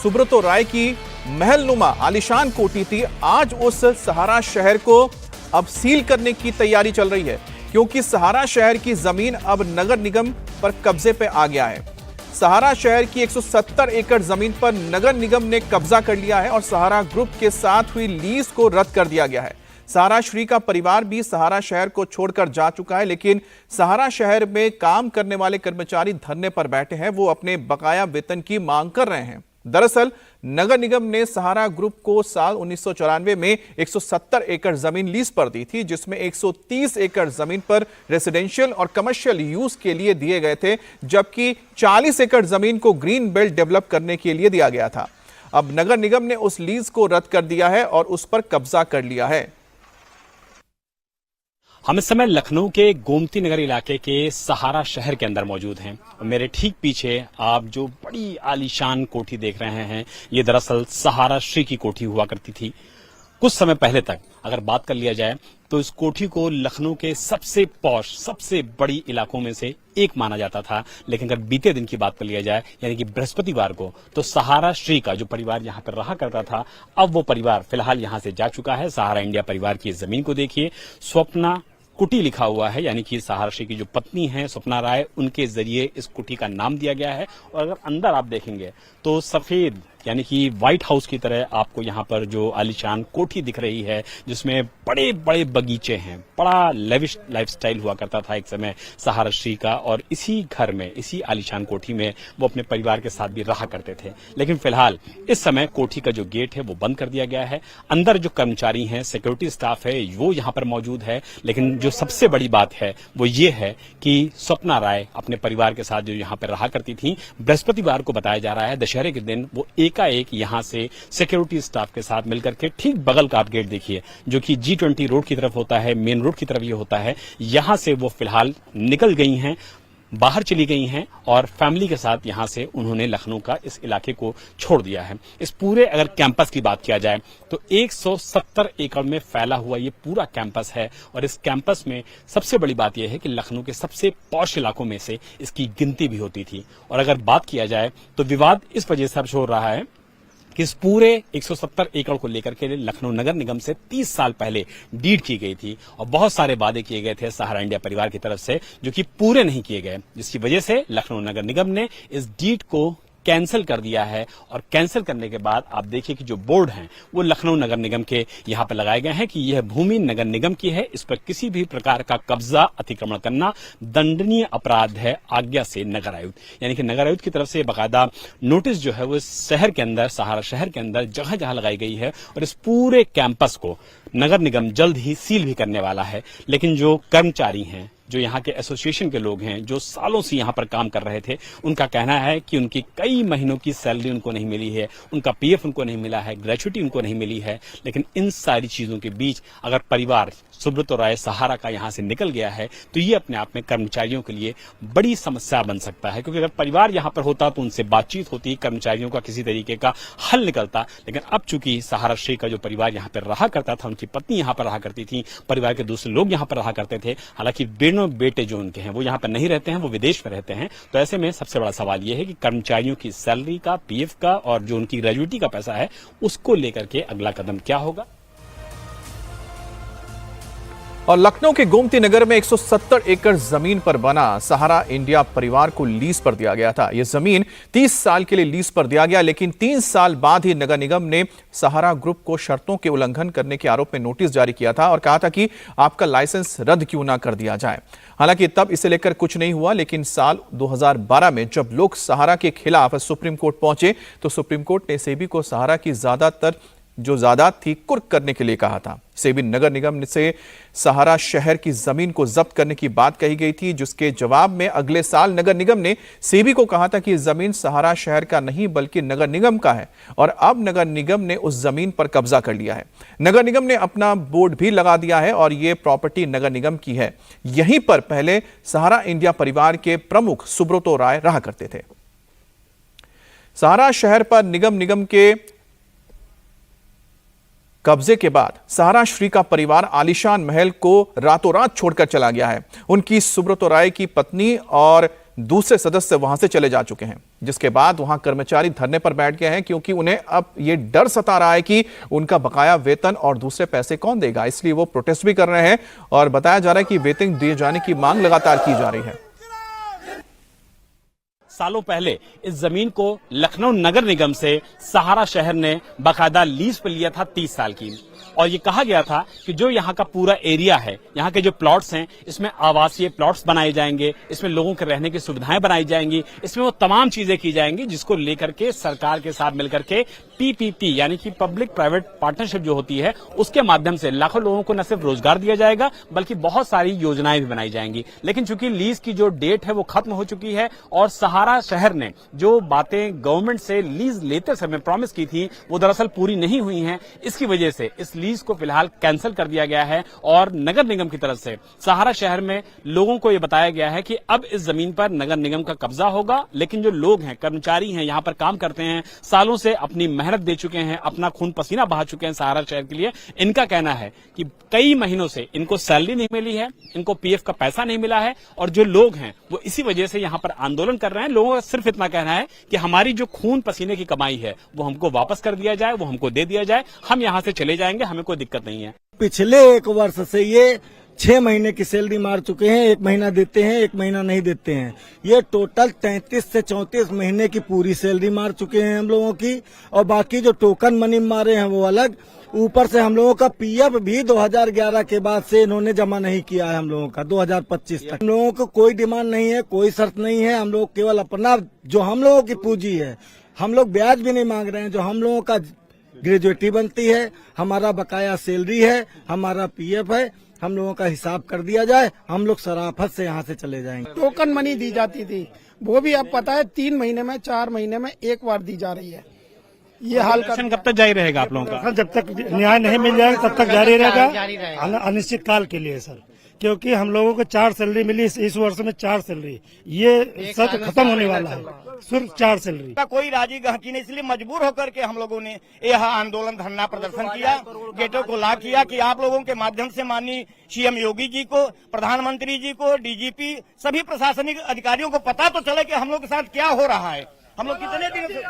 सुब्रतो राय की महलनुमा आलीशान कोठी थी, आज उस सहारा शहर को अब सील करने की तैयारी चल रही है, क्योंकि सहारा शहर की जमीन अब नगर निगम पर कब्जे पे आ गया है। सहारा शहर की 170 एकड़ जमीन पर नगर निगम ने कब्जा कर लिया है और सहारा ग्रुप के साथ हुई लीज को रद्द कर दिया गया है। सहारा श्री का परिवार भी सहारा शहर को छोड़कर जा चुका है, लेकिन सहारा शहर में काम करने वाले कर्मचारी धरने पर बैठे हैं। वो अपने बकाया वेतन की मांग कर रहे हैं। दरअसल नगर निगम ने सहारा ग्रुप को साल 1994 में 170 एकड़ जमीन लीज पर दी थी, जिसमें 130 एकड़ जमीन पर रेसिडेंशियल और कमर्शियल यूज के लिए दिए गए थे, जबकि 40 एकड़ जमीन को ग्रीन बेल्ट डेवलप करने के लिए दिया गया था। अब नगर निगम ने उस लीज को रद्द कर दिया है और उस पर कब्जा कर लिया है। हम इस समय लखनऊ के गोमती नगर इलाके के सहारा शहर के अंदर मौजूद हैं और मेरे ठीक पीछे आप जो बड़ी आलीशान कोठी देख रहे हैं, ये दरअसल सहारा श्री की कोठी हुआ करती थी। कुछ समय पहले तक अगर बात कर लिया जाए तो इस कोठी को लखनऊ के सबसे पॉश, सबसे बड़ी इलाकों में से एक माना जाता था। लेकिन अगर बीते दिन की बात कर लिया जाए, यानी कि बृहस्पतिवार को, तो सहारा श्री का जो परिवार यहाँ पर रहा करता था, अब वो परिवार फिलहाल यहाँ से जा चुका है। सहारा इंडिया परिवार की जमीन को देखिए, स्वप्ना कुटी लिखा हुआ है, यानी कि सहारा श्री की जो पत्नी है स्वप्ना राय, उनके जरिए इस कुटी का नाम दिया गया है। और अगर अंदर आप देखेंगे तो सफेद यानी कि व्हाइट हाउस की तरह आपको यहाँ पर जो आलीशान कोठी दिख रही है, जिसमें बड़े बड़े बगीचे हैं, बड़ा लेविश लाइफस्टाइल हुआ करता था एक समय सहारा श्री का। और इसी घर में, इसी आलीशान कोठी में वो अपने परिवार के साथ भी रहा करते थे। लेकिन फिलहाल इस समय कोठी का जो गेट है वो बंद कर दिया गया है। अंदर जो कर्मचारी हैं, सिक्योरिटी स्टाफ है, वो यहाँ पर मौजूद है। लेकिन जो सबसे बड़ी बात है वो ये है कि स्वप्ना राय अपने परिवार के साथ जो यहाँ पर रहा करती थी, बृहस्पतिवार को बताया जा रहा है दशहरे के दिन वो एक यहां से सिक्योरिटी स्टाफ के साथ मिलकर के, ठीक बगल का आप गेट देखिए जो कि G20 रोड की तरफ होता है, मेन रोड की तरफ ये होता है, यहां से वो फिलहाल निकल गई हैं, बाहर चली गई हैं और फैमिली के साथ यहां से उन्होंने लखनऊ का इस इलाके को छोड़ दिया है। इस पूरे अगर कैंपस की बात किया जाए तो 170 एकड़ में फैला हुआ ये पूरा कैंपस है। और इस कैंपस में सबसे बड़ी बात यह है कि लखनऊ के सबसे पॉश इलाकों में से इसकी गिनती भी होती थी। और अगर बात किया जाए तो विवाद इस वजह से अब हो रहा है कि इस पूरे 170 एकड़ को लेकर के लखनऊ नगर निगम से 30 साल पहले डीड की गई थी और बहुत सारे वादे किए गए थे सहारा इंडिया परिवार की तरफ से, जो कि पूरे नहीं किए गए, जिसकी वजह से लखनऊ नगर निगम ने इस डीड को कैंसिल कर दिया है। और कैंसिल करने के बाद आप देखिए कि जो बोर्ड हैं वो लखनऊ नगर निगम के यहाँ पर लगाए गए हैं कि यह भूमि नगर निगम की है, इस पर किसी भी प्रकार का कब्जा, अतिक्रमण करना दंडनीय अपराध है आज्ञा से नगर आयुक्त। यानी कि नगर आयुक्त की तरफ से बाकायदा नोटिस जो है वो शहर के अंदर, सहारा शहर के अंदर जगह जगह लगाई गई है। और इस पूरे कैंपस को नगर निगम जल्द ही सील भी करने वाला है। लेकिन जो कर्मचारी हैं, जो यहाँ के एसोसिएशन के लोग हैं, जो सालों से यहाँ पर काम कर रहे थे, उनका कहना है कि उनकी कई महीनों की सैलरी उनको नहीं मिली है, उनका पीएफ उनको नहीं मिला है, ग्रेच्युटी उनको नहीं मिली है। लेकिन इन सारी चीजों के बीच अगर परिवार सुब्रतो राय सहारा का यहाँ से निकल गया है तो ये अपने आप में कर्मचारियों के लिए बड़ी समस्या बन सकता है। क्योंकि अगर परिवार यहाँ पर होता तो उनसे बातचीत होती, कर्मचारियों का किसी तरीके का हल निकलता। लेकिन अब चूंकि सहारा श्री का जो परिवार यहाँ पर रहा करता था, उनकी पत्नी यहाँ पर रहा करती थी, परिवार के दूसरे लोग यहाँ पर रहा करते थे, हालांकि बेटे जो उनके हैं वो यहाँ पर नहीं रहते हैं, वो विदेश में रहते हैं। तो ऐसे में सबसे बड़ा सवाल यह है कि कर्मचारियों की सैलरी का, पीएफ का और जो उनकी ग्रेच्युटी का पैसा है उसको लेकर के अगला कदम क्या होगा। और लखनऊ के गोमती नगर में 170 एकड़ जमीन पर बना सहारा इंडिया परिवार को लीज पर दिया गया था। यह जमीन 30 साल के लिए लीज पर दिया गया, लेकिन 3 साल बाद ही नगर निगम ने सहारा ग्रुप को शर्तों के उल्लंघन करने के आरोप में नोटिस जारी किया था और कहा था कि आपका लाइसेंस रद्द क्यों ना कर दिया जाए। हालांकि तब इसे लेकर कुछ नहीं हुआ, लेकिन साल 2012 में जब लोग सहारा के खिलाफ सुप्रीम कोर्ट पहुंचे तो सुप्रीम कोर्ट ने सेबी को सहारा की ज्यादातर जो जायदाद थी कुर्क करने के लिए कहा था। सेबी नगर निगम से सहारा शहर की जमीन को जब्त करने की बात कही गई थी, जिसके जवाब में अगले साल नगर निगम ने सेबी को कहा था कि जमीन सहारा शहर का नहीं बल्कि नगर निगम का है। और अब नगर निगम ने उस जमीन पर कब्जा कर लिया है। नगर निगम ने अपना बोर्ड भी लगा दिया है और यह प्रॉपर्टी नगर निगम की है। यहीं पर पहले सहारा इंडिया परिवार के प्रमुख सुब्रतो राय रहा करते थे। सहारा शहर पर निगम के कब्जे के बाद सहारा श्री का परिवार आलीशान महल को रातों रात छोड़कर चला गया है। उनकी सुब्रतो राय की पत्नी और दूसरे सदस्य वहां से चले जा चुके हैं, जिसके बाद वहां कर्मचारी धरने पर बैठ गए हैं क्योंकि उन्हें अब ये डर सता रहा है कि उनका बकाया वेतन और दूसरे पैसे कौन देगा। इसलिए वो प्रोटेस्ट भी कर रहे हैं और बताया जा रहा है कि वेतन दिए जाने की मांग लगातार की जा रही है। सालों पहले इस जमीन को लखनऊ नगर निगम से सहारा शहर ने बाकायदा लीज पर लिया था 30 साल की, और ये कहा गया था कि जो यहाँ का पूरा एरिया है, यहाँ के जो प्लॉट्स हैं, इसमें आवासीय प्लॉट्स बनाए जाएंगे, इसमें लोगों के रहने की सुविधाएं बनाई जाएंगी, इसमें वो तमाम चीजें की जाएंगी जिसको लेकर के सरकार के साथ मिलकर के पीपीपी यानी कि पब्लिक प्राइवेट पार्टनरशिप जो होती है उसके माध्यम से लाखों लोगों को न सिर्फ रोजगार दिया जाएगा बल्कि बहुत सारी योजनाएं भी बनाई जाएंगी। लेकिन चूंकि लीज की जो डेट है वो खत्म हो चुकी है और सहारा शहर ने जो बातें गवर्नमेंट से लीज लेते समय प्रॉमिस की थी वो दरअसल पूरी नहीं हुई हैं। इसकी वजह से इस लीज को फिलहाल कैंसिल कर दिया गया है और नगर निगम की तरफ से सहारा शहर में लोगों को यह बताया गया है कि अब इस जमीन पर नगर निगम का कब्जा होगा। लेकिन जो लोग हैं, कर्मचारी हैं, यहाँ पर काम करते हैं, सालों से अपनी मेहनत दे चुके हैं, अपना खून पसीना बहा चुके हैं सहारा शहर के लिए, इनका कहना है कि कई महीनों से इनको सैलरी नहीं मिली है, इनको पीएफ का पैसा नहीं मिला है और जो लोग हैं वो इसी वजह से यहाँ पर आंदोलन कर रहे हैं। लोगों का सिर्फ इतना कहना है कि हमारी जो खून पसीने की कमाई है वो हमको वापस कर दिया जाए, वो हमको दे दिया जाए, हम यहाँ से चले जाएंगे, हमें कोई दिक्कत नहीं है। पिछले 1 वर्ष से ये 6 महीने की सैलरी मार चुके हैं। 1 महीना देते हैं, 1 महीना नहीं देते हैं। ये टोटल 33 से 34 महीने की पूरी सैलरी मार चुके हैं हम लोगों की, और बाकी जो टोकन मनी मारे हैं वो अलग। ऊपर से हम लोगों का पीएफ भी 2011 के बाद से इन्होंने जमा नहीं किया है हम लोगों का 2025 तक। हम लोगों को कोई डिमांड नहीं है, कोई शर्त नहीं है। हम लोग केवल अपना जो हम लोगों की पूंजी है, हम लोग ब्याज भी नहीं मांग रहे हैं, जो हम लोगों का ग्रेजुएटी बनती है, हमारा बकाया सैलरी है, हमारा पीएफ है, हम लोगों का हिसाब कर दिया जाए, हम लोग शराफत से यहाँ से चले जाएंगे। टोकन मनी दी जाती थी, वो भी अब पता है 3 महीने में 4 महीने में एक बार दी जा रही है। ये हाल कब तक जारी रहेगा आप लोगों का? जब तक न्याय नहीं मिल जाएगा तब तक जारी रहेगा, अनिश्चित काल के लिए सर। क्योंकि हम लोगों को 4 सैलरी मिली इस वर्ष में, 4 सैलरी, ये सर खत्म होने वाला है, सिर्फ 4 सैलरी। कोई राजी गहकी नहीं, इसलिए मजबूर होकर के हम लोगों ने यह आंदोलन धरना प्रदर्शन किया, गेटों को लॉक किया कि आप लोगों के माध्यम से माननीय सीएम योगी जी को, प्रधानमंत्री जी को, डीजीपी, सभी प्रशासनिक अधिकारियों को पता तो चले कि हम लोग के साथ क्या हो रहा है। हम लोग कितने दिन से